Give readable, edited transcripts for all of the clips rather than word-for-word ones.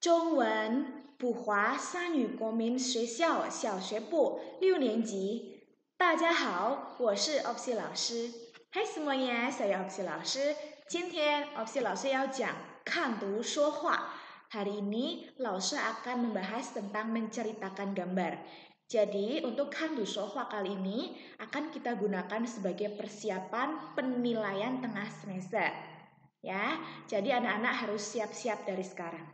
中文普华三语国民学校小学部6年级。大家好，我是 Opsi 老师。Hai semuanya, saya Opsi 老师。今天 Opsi 老师要讲看读说话。Hari ini, 老师 akan membahas tentang menceritakan gambar. Jadi, untuk kandu sohwa kali ini akan kita gunakan sebagai persiapan penilaian tengah semester. Ya, jadi anak-anak harus siap-siap dari sekarang.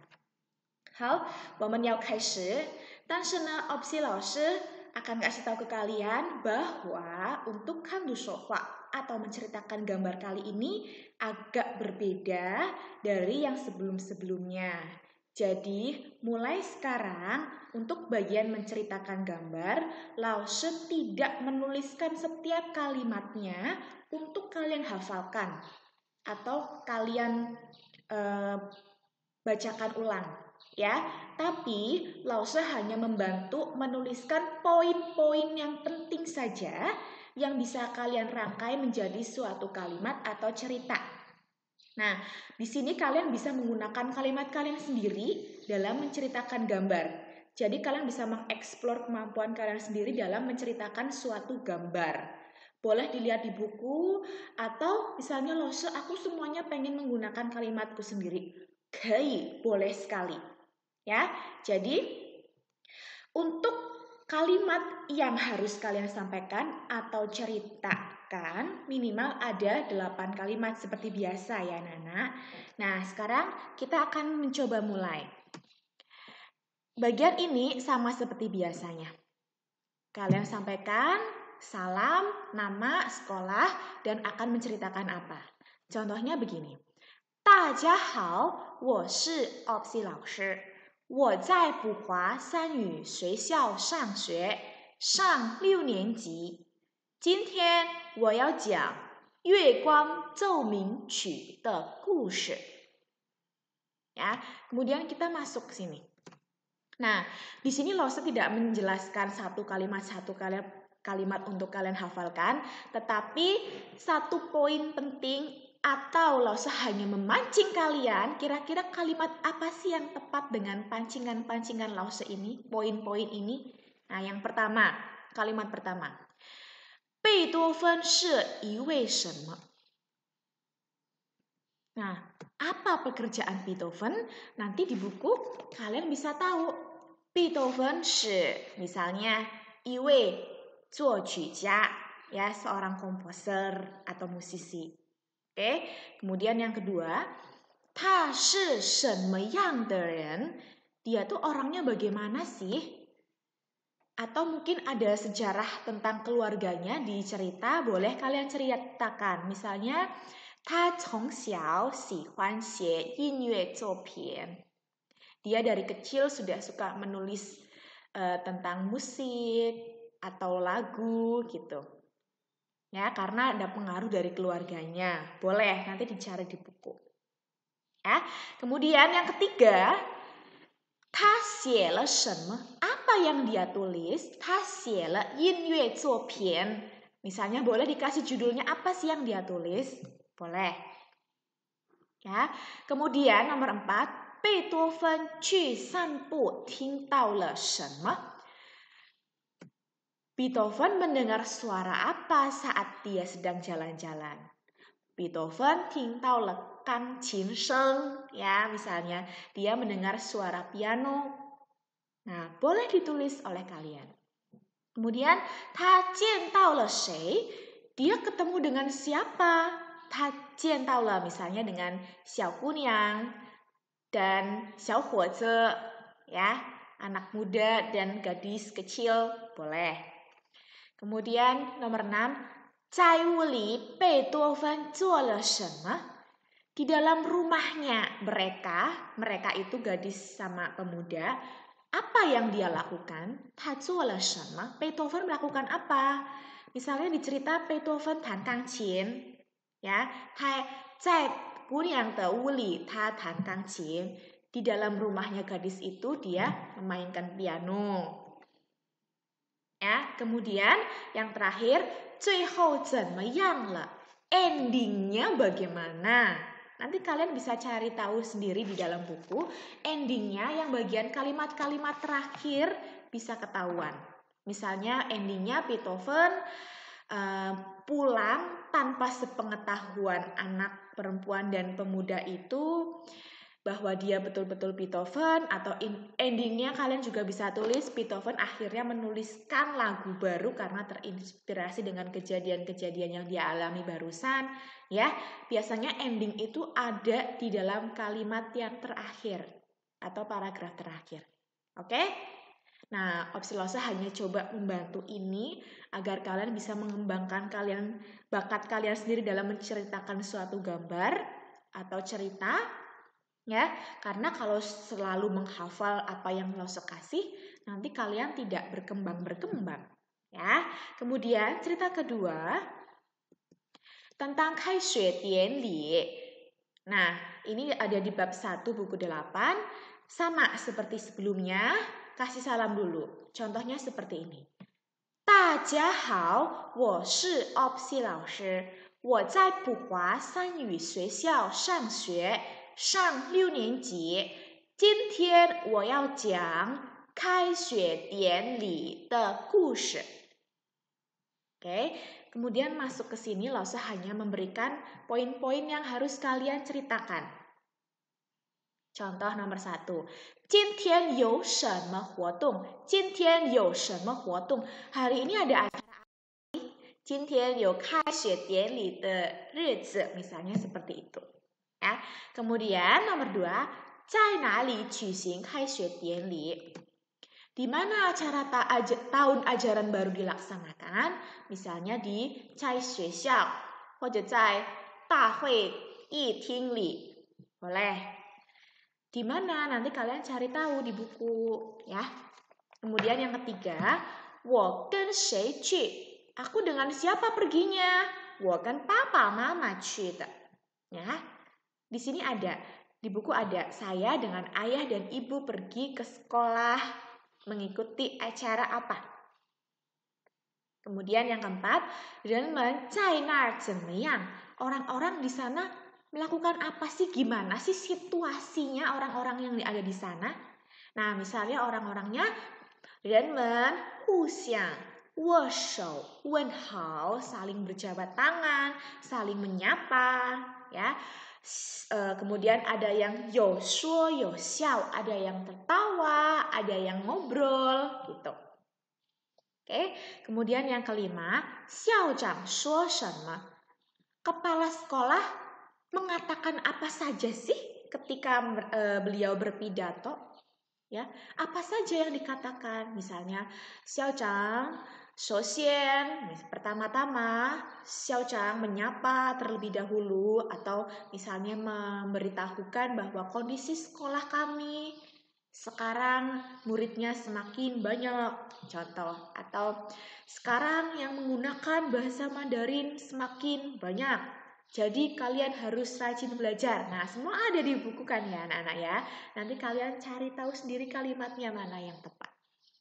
好，我们要开始。但是呢，Opsi 老师 akan kasih tahu ke kalian bahwa untuk kandu sohwa atau menceritakan gambar kali ini agak berbeda dari yang sebelum-sebelumnya. Jadi, mulai sekarang untuk bagian menceritakan gambar, Lause tidak menuliskan setiap kalimatnya untuk kalian hafalkan atau kalian bacakan ulang, ya. Tapi Lause hanya membantu menuliskan poin-poin yang penting saja yang bisa kalian rangkai menjadi suatu kalimat atau cerita. Nah, di sini kalian bisa menggunakan kalimat kalian sendiri dalam menceritakan gambar. Jadi kalian bisa mengeksplor kemampuan kalian sendiri dalam menceritakan suatu gambar. Boleh dilihat di buku atau misalnya Lause aku semuanya pengen menggunakan kalimatku sendiri. Kei, boleh sekali. Ya, jadi untuk kalimat yang harus kalian sampaikan atau ceritakan minimal ada 8 kalimat seperti biasa ya anak-anak. Nah, sekarang kita akan mencoba mulai. Bagian ini sama seperti biasanya. Kalian sampaikan salam, nama, sekolah, dan akan menceritakan apa. Contohnya begini. 大家好，我是 Opsi 老师。我在普华三语学校上学，上6年级。今天我要讲《月光奏鸣曲》的故事。Ya, kemudian kita masuk ke sini. Nah, di sini Lause tidak menjelaskan satu kalimat untuk kalian hafalkan, tetapi satu poin penting atau Lause hanya memancing kalian, kira-kira kalimat apa sih yang tepat dengan pancingan-pancingan Lause ini, poin-poin ini? Nah, yang pertama, kalimat pertama. 贝多芬是一位什么? Nah, apa pekerjaan Beethoven? Nanti di buku kalian bisa tahu. Beethoven 是 misalnya 一位作曲家, ya, seorang komposer atau musisi. Oke, kemudian yang kedua, 他是什么样的人? Dia tuh orangnya bagaimana sih? Atau mungkin ada sejarah tentang keluarganya di cerita, boleh kalian ceritakan. Misalnya, 他从小喜欢写音乐作品. Dia dari kecil sudah suka menulis tentang musik atau lagu gitu. Ya, karena ada pengaruh dari keluarganya. Boleh, nanti dicari di buku. Ya, kemudian yang ketiga, 他写了什么? Apa yang dia tulis? 他写了音乐作品. Misalnya boleh dikasih judulnya apa sih yang dia tulis? Boleh. Ya, kemudian nomor 4, 贝多芬去散步听到了什么? Beethoven mendengar suara apa saat dia sedang jalan-jalan? Beethoven 听到了钢琴声, ya, misalnya dia mendengar suara piano. Nah, boleh ditulis oleh kalian. Kemudian, 他见到了谁? Dia ketemu dengan siapa? 他见到了 misalnya dengan 小姑娘 dan 小伙子, ya, anak muda dan gadis kecil, boleh. Kemudian nomor 6, 在屋里贝多芬做了什么? Di dalam rumahnya mereka itu gadis sama pemuda, apa yang dia lakukan? 他做了什么? Beethoven melakukan apa? Misalnya di cerita Beethoven 弹钢琴, ya, 他在姑娘的屋里他弹钢琴. Di dalam rumahnya gadis itu dia memainkan piano. Ya, kemudian yang terakhir, 最后怎么样了? Endingnya bagaimana? Nanti kalian bisa cari tahu sendiri di dalam buku. Endingnya yang bagian kalimat-kalimat terakhir bisa ketahuan. Misalnya endingnya Beethoven pulang tanpa sepengetahuan anak perempuan dan pemuda itu bahwa dia betul-betul Beethoven, atau endingnya kalian juga bisa tulis Beethoven akhirnya menuliskan lagu baru karena terinspirasi dengan kejadian-kejadian yang dia alami barusan. Ya, biasanya ending itu ada di dalam kalimat yang terakhir atau paragraf terakhir. Oke? Nah, opsi Lose hanya coba membantu ini agar kalian bisa mengembangkan bakat kalian sendiri dalam menceritakan suatu gambar atau cerita. Ya, karena kalau selalu menghafal apa yang Lose kasih, nanti kalian tidak berkembang. Ya, kemudian cerita kedua tentang Kai Xue Dian Li. Nah, ini ada di bab 1 buku 8. Sama seperti sebelumnya, kasih salam dulu. Contohnya seperti ini. 大家好，我是 Opsi 老师，我在普华三语学校上学。上6年级，今天我要讲开学典礼的故事。Oke, kemudian masuk ke sini Lose hanya memberikan poin-poin yang harus kalian ceritakan. Contoh nomor 1, 今天有什么活动？今天有什么活动？ Hari ini ada acara apa? 今天有开学典礼的日子， misalnya seperti itu. Ya. Kemudian nomor 2, 在哪里举行开学典礼? Di mana acara tahun ajaran baru dilaksanakan? Misalnya di 在学校或者在大会议厅里. Boleh. Di mana? Nanti kalian cari tahu di buku, ya. Kemudian yang ketiga, 我跟谁去? Aku dengan siapa perginya? 我跟爸爸妈妈去的. Ya. Di sini ada, di buku ada, saya dengan ayah dan ibu pergi ke sekolah mengikuti acara apa. Kemudian yang keempat, 人们在那儿怎么样? Orang-orang di sana melakukan apa sih? Gimana sih situasinya orang-orang yang ada di sana? Nah, misalnya orang-orangnya 人们互相握手问好, saling berjabat tangan, saling menyapa, ya. Kemudian ada yang 有说有笑, ada yang tertawa, ada yang ngobrol, gitu. Oke, kemudian yang kelima, 校长说什么? Kepala sekolah mengatakan apa saja sih ketika beliau berpidato? Ya, apa saja yang dikatakan? Misalnya, 校长首先, pertama-tama, 校长 menyapa terlebih dahulu, atau misalnya memberitahukan bahwa kondisi sekolah kami sekarang muridnya semakin banyak, contoh. Atau sekarang yang menggunakan bahasa Mandarin semakin banyak. Jadi kalian harus rajin belajar. Nah, semua ada di buku kan ya anak-anak ya. Nanti kalian cari tahu sendiri kalimatnya mana yang tepat.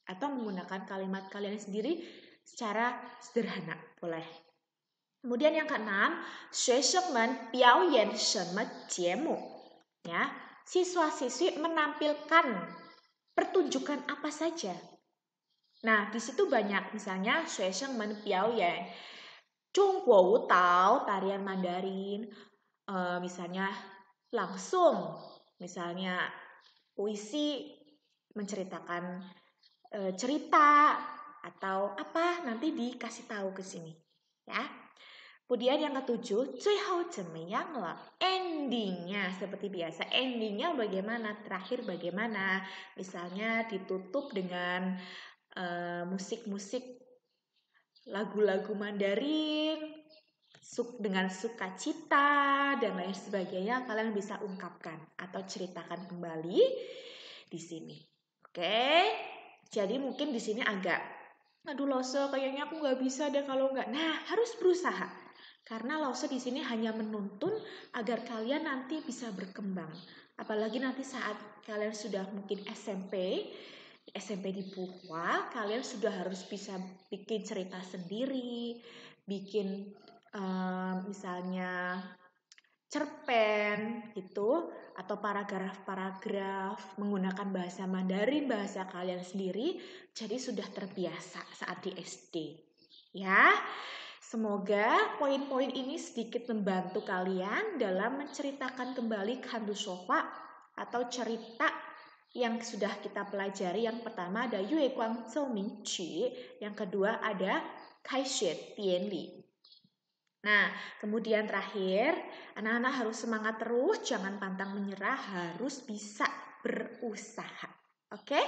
Atau menggunakan kalimat kalian sendiri secara sederhana. Boleh. Kemudian yang keenam, 学生们表演什么节目? Ya, siswa-siswi menampilkan pertunjukan apa saja. Nah, di situ banyak. Misalnya, 学生们表演 Zhongguo Wutao, tarian Mandarin, misalnya langsung, misalnya puisi menceritakan cerita atau apa, nanti dikasih tahu ke sini, ya. Kemudian yang ketujuh, 最后怎么样了? Endingnya seperti biasa, endingnya bagaimana, terakhir bagaimana? Misalnya ditutup dengan musik-musik lagu-lagu Mandarin dengan sukacita dan lain sebagainya, kalian bisa ungkapkan atau ceritakan kembali di sini. Oke, jadi mungkin di sini agak, aduh Lose, kayaknya aku nggak bisa deh kalau nggak. Nah, harus berusaha karena Lose di sini hanya menuntun agar kalian nanti bisa berkembang. Apalagi nanti saat kalian sudah mungkin SMP di Puhua, kalian sudah harus bisa bikin cerita sendiri, bikin misalnya cerpen gitu atau paragraf-paragraf menggunakan bahasa Mandarin, bahasa kalian sendiri, jadi sudah terbiasa saat di SD. Ya. Semoga poin-poin ini sedikit membantu kalian dalam menceritakan kembali Kandu Sofa atau cerita yang sudah kita pelajari. Yang pertama ada Yue Guang Zhou Ming Qu, yang kedua ada Kai Xue Dian Li. Nah, kemudian terakhir, anak-anak harus semangat terus, jangan pantang menyerah, harus bisa berusaha. Oke?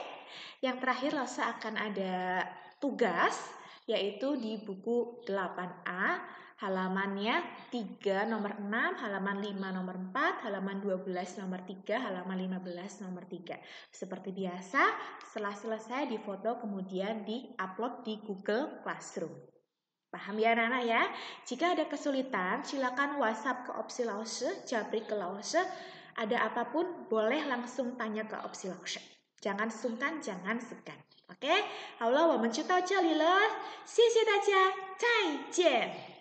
Yang terakhir, Lasa akan ada tugas, yaitu di buku 8A, halamannya 3 nomor 6, halaman 5 nomor 4, halaman 12 nomor 3, halaman 15 nomor 3. Seperti biasa, setelah selesai difoto kemudian di-upload di Google Classroom. Paham ya anak-anak ya? Jika ada kesulitan, silakan WhatsApp ke opsi Lause, Japri ke Lause. Ada apapun, boleh langsung tanya ke opsi Lause. Jangan sungkan, jangan segan. Oke? 好了，我们就到这里了。谢谢大家，再见。